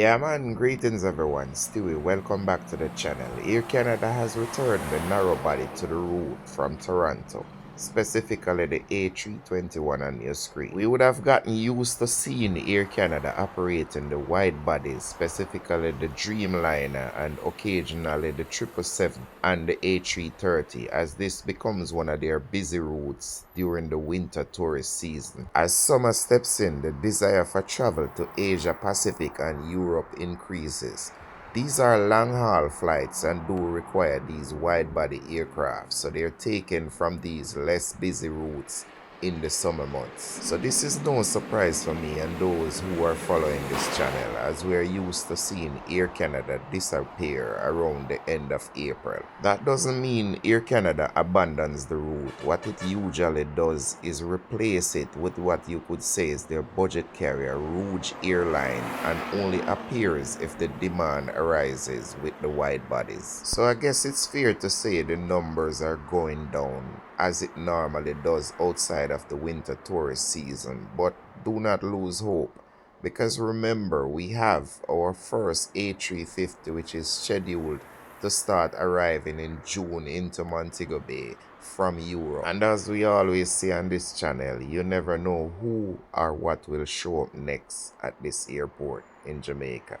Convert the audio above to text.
Yeah man, greetings everyone, Stewie, welcome back to the channel. Air Canada has returned the narrow body to the route from Toronto, specifically the A321 on your screen. We would have gotten used to seeing Air Canada operating the wide bodies, specifically the Dreamliner and occasionally the 777 and the A330, as this becomes one of their busy routes during the winter tourist season. As summer steps in, the desire for travel to Asia Pacific and Europe increases. These are long-haul flights and do require these wide-body aircraft, so they're taken from these less busy routes in the summer months. So this is no surprise for me and those who are following this channel, as we are used to seeing Air Canada disappear around the end of April. That doesn't mean Air Canada abandons the route. What it usually does is replace it with what you could say is their budget carrier, Rouge Airline, and only appears if the demand arises with the wide bodies. So I guess it's fair to say the numbers are going down as it normally does outside of the winter tourist season, but do not lose hope, because remember, we have our first A350 which is scheduled to start arriving in June into Montego Bay from Europe. And as we always say on this channel, you never know who or what will show up next at this airport in Jamaica.